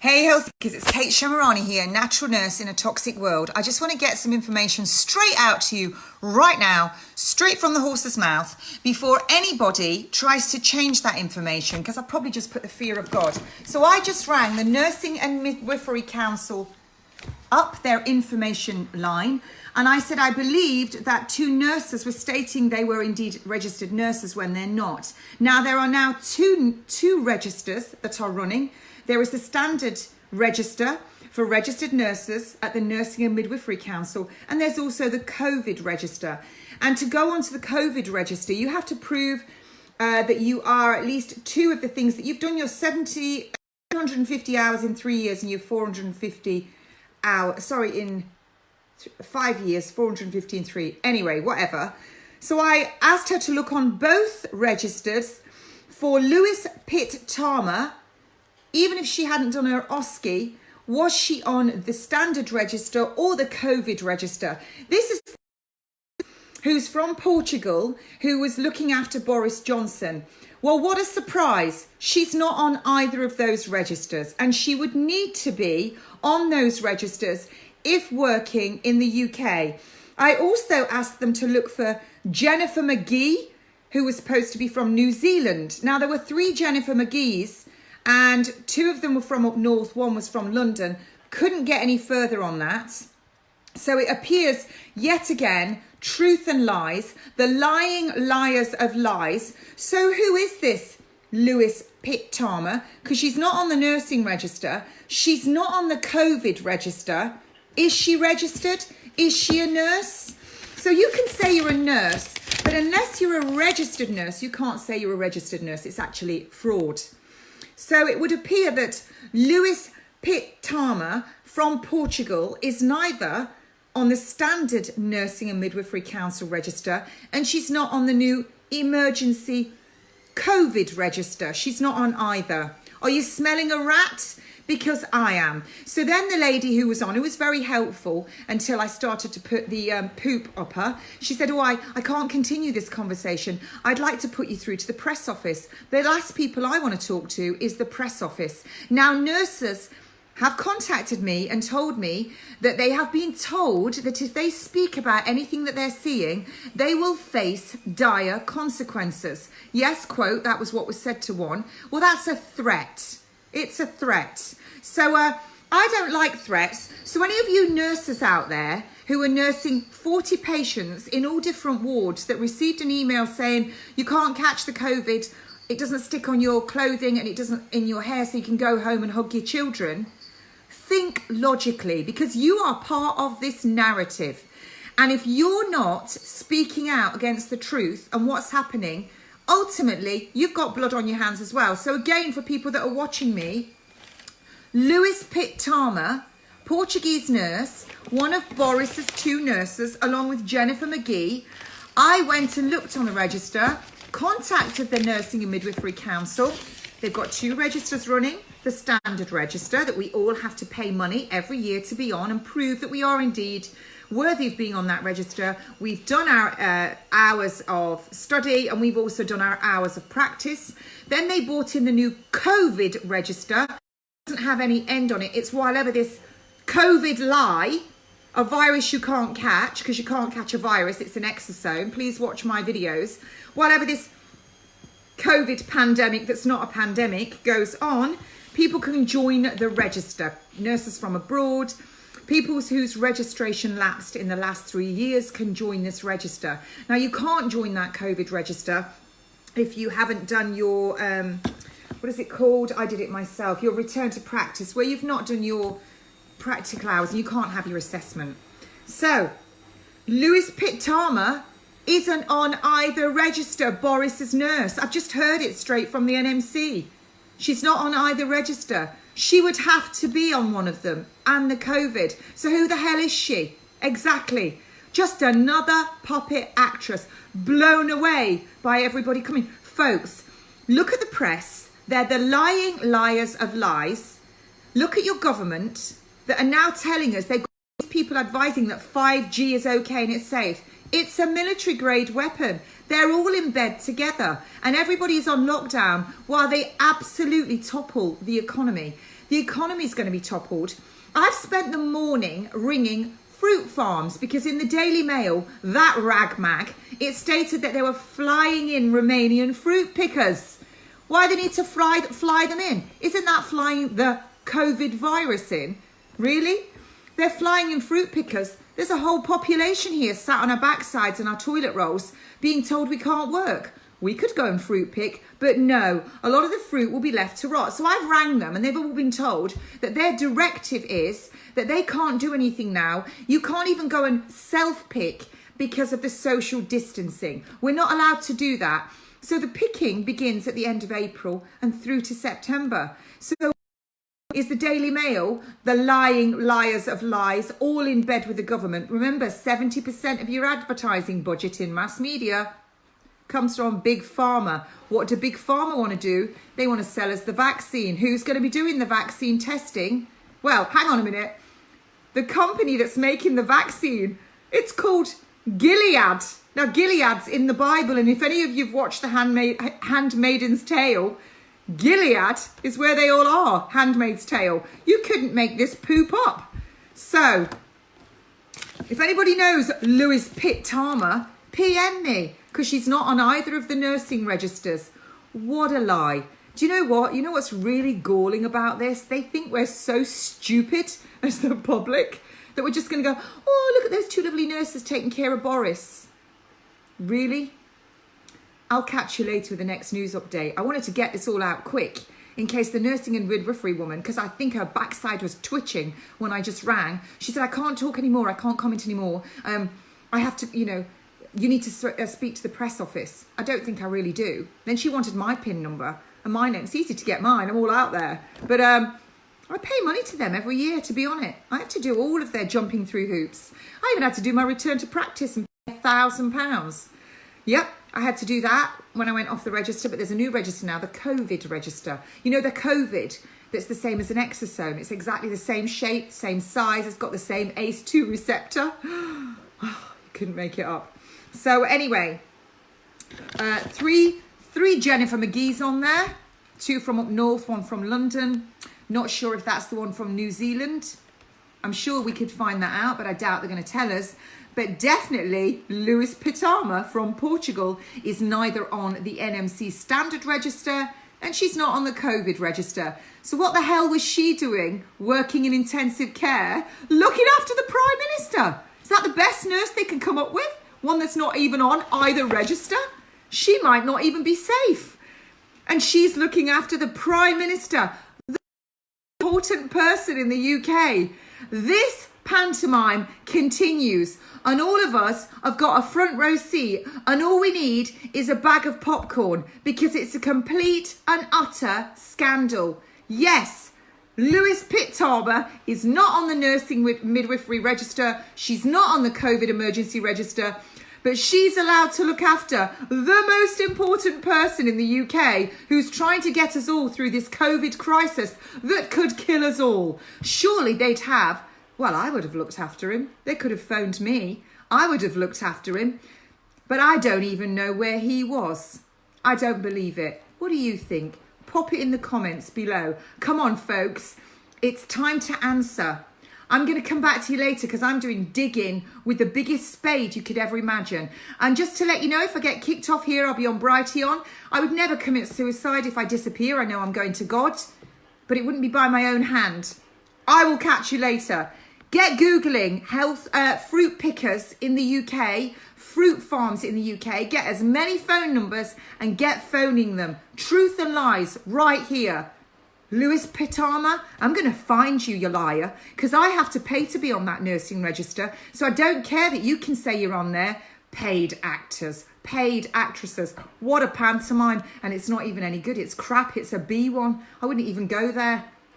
Hey health seekers, it's Kate Shamarani here, natural nurse in a toxic world. I just want to get some information straight out to you right now, straight from the horse's mouth, before anybody tries to change that information, because I probably just put the fear of God. So I just rang the Nursing and Midwifery Council up their information line, and I said I believed that 2 nurses were stating they were indeed registered nurses when they're not. Now there are now two registers that are running. There is the standard register for registered nurses at the Nursing and Midwifery Council, and there's also the COVID register. And to go onto the COVID register, you have to prove that you are at least 2 of the things that you've done your 750 hours in 3 years and your 450 hours, in 5 years, 450 in 3. Anyway, whatever. So I asked her to look on both registers for Lewis Pitt Tarmer. Even if she hadn't done her OSCE, was she on the standard register or the COVID register? This is who's from Portugal, who was looking after Boris Johnson. Well, what a surprise. She's not on either of those registers, and she would need to be on those registers if working in the UK. I also asked them to look for Jennifer McGee, who was supposed to be from New Zealand. Now, there were 3 Jennifer McGees, and 2 of them were from up north, 1 was from London. Couldn't get any further on that. So it appears, yet again, truth and lies, the lying liars of lies. So who is this Lewis Pitt Tarmer? Because she's not on the nursing register. She's not on the COVID register. Is she registered? Is she a nurse? So you can say you're a nurse, but unless you're a registered nurse, you can't say you're a registered nurse. It's actually fraud. So it would appear that Lewis Pitt Tarmer from Portugal is neither on the standard Nursing and Midwifery Council register, and she's not on the new emergency COVID register. She's not on either. Are you smelling a rat? Because I am. So then the lady who was on, who was very helpful until I started to put the poop up her, she said, I can't continue this conversation. I'd like to put you through to the press office. The last people I want to talk to is the press office. Now, nurses have contacted me and told me that they have been told that if they speak about anything that they're seeing, they will face dire consequences. Yes, quote, that was what was said to one. Well, that's a threat. It's a threat. So I don't like threats. So any of you nurses out there who are nursing 40 patients in all different wards that received an email saying you can't catch the COVID, it doesn't stick on your clothing and it doesn't in your hair so you can go home and hug your children, think logically, because you are part of this narrative. And if you're not speaking out against the truth and what's happening, ultimately, you've got blood on your hands as well. So again, for people that are watching me, Lewis Pitt Tarmer, Portuguese nurse, one of Boris's 2 nurses, along with Jennifer McGee. I went and looked on the register, contacted the Nursing and Midwifery Council. They've got 2 registers running, the standard register that we all have to pay money every year to be on and prove that we are indeed worthy of being on that register. We've done our hours of study and we've also done our hours of practice. Then they brought in the new COVID register. It doesn't have any end on it. It's whatever this COVID lie, a virus you can't catch, because you can't catch a virus, it's an exosome. Please watch my videos. Whatever this COVID pandemic that's not a pandemic goes on, people can join the register. Nurses from abroad, people whose registration lapsed in the last 3 years can join this register. Now, you can't join that COVID register if you haven't done your, what is it called? I did it myself. Your return to practice, where you've not done your practical hours and you can't have your assessment. So, Lewis Pitt Tarmer isn't on either register. Boris's nurse. I've just heard it straight from the NMC. She's not on either register. She would have to be on one of them, and the COVID. So who the hell is she? Exactly. Just another puppet actress, blown away by everybody coming. Folks, look at the press. They're the lying liars of lies. Look at your government that are now telling us they've got these people advising that 5G is okay and it's safe. It's a military grade weapon. They're all in bed together and everybody's on lockdown while they absolutely topple the economy. The economy is going to be toppled. I've spent the morning ringing fruit farms because in the Daily Mail, that rag mag, it stated that they were flying in Romanian fruit pickers. Why they need to fly them in? Isn't that flying the COVID virus in? Really? They're flying in fruit pickers. There's a whole population here sat on our backsides and our toilet rolls being told we can't work. We could go and fruit pick, but no, a lot of the fruit will be left to rot. So I've rang them and they've all been told that their directive is that they can't do anything now. You can't even go and self-pick because of the social distancing. We're not allowed to do that. So the picking begins at the end of April and through to September. So is the Daily Mail, the lying liars of lies, all in bed with the government? Remember, 70% of your advertising budget in mass media comes from Big Pharma. What do Big Pharma want to do? They want to sell us the vaccine. Who's going to be doing the vaccine testing? Well, hang on a minute. The company that's making the vaccine, it's called Gilead. Now, Gilead's in the Bible, and if any of you've watched The Handmaid's Tale, Gilead is where they all are, Handmaid's Tale. You couldn't make this poop up. So, if anybody knows Lewis Pitt-Tarmer, PM me, because she's not on either of the nursing registers. What a lie. Do you know what? You know what's really galling about this? They think we're so stupid as the public that we're just going to go, oh, look at those two lovely nurses taking care of Boris. Really? I'll catch you later with the next news update. I wanted to get this all out quick in case the nursing and midwifery woman, because I think her backside was twitching when I just rang. She said, I can't talk anymore. I can't comment anymore. I have to, you need to speak to the press office. I don't think I really do. Then she wanted my PIN number and my name. It's easy to get mine. I'm all out there. But I pay money to them every year to be on it. I have to do all of their jumping through hoops. I even had to do my return to practice and pay £1,000. Yep, I had to do that when I went off the register, but there's a new register now, the COVID register. You know, the COVID that's the same as an exosome. It's exactly the same shape, same size. It's got the same ACE2 receptor. Oh, you couldn't make it up. So anyway, three Jennifer McGee's on there. 2 from up north, 1 from London. Not sure if that's the one from New Zealand. I'm sure we could find that out, but I doubt they're going to tell us. But definitely Lewis Pitt-Tarmer from Portugal is neither on the NMC standard register and she's not on the COVID register. So what the hell was she doing working in intensive care looking after the Prime Minister? Is that the best nurse they can come up with? One that's not even on either register? She might not even be safe. And she's looking after the Prime Minister, the important person in the UK. This pantomime continues and all of us have got a front row seat and all we need is a bag of popcorn because it's a complete and utter scandal. Yes, Lewis Pitt-Tarmer is not on the nursing midwifery register. She's not on the COVID emergency register, but she's allowed to look after the most important person in the UK who's trying to get us all through this COVID crisis that could kill us all. Surely they'd have, well, I would have looked after him. They could have phoned me. I would have looked after him. But I don't even know where he was. I don't believe it. What do you think? Pop it in the comments below. Come on, folks. It's time to answer. I'm going to come back to you later because I'm doing digging with the biggest spade you could ever imagine. And just to let you know, if I get kicked off here, I'll be on Brighteon. I would never commit suicide if I disappear. I know I'm going to God, but it wouldn't be by my own hand. I will catch you later. Get Googling health fruit pickers in the UK, fruit farms in the UK. Get as many phone numbers and get phoning them. Truth and lies right here. Lewis Pitt-Tarmer, I'm going to find you, you liar, because I have to pay to be on that nursing register. So I don't care that you can say you're on there. Paid actors, paid actresses. What a pantomime. And it's not even any good. It's crap. It's a B one. I wouldn't even go there.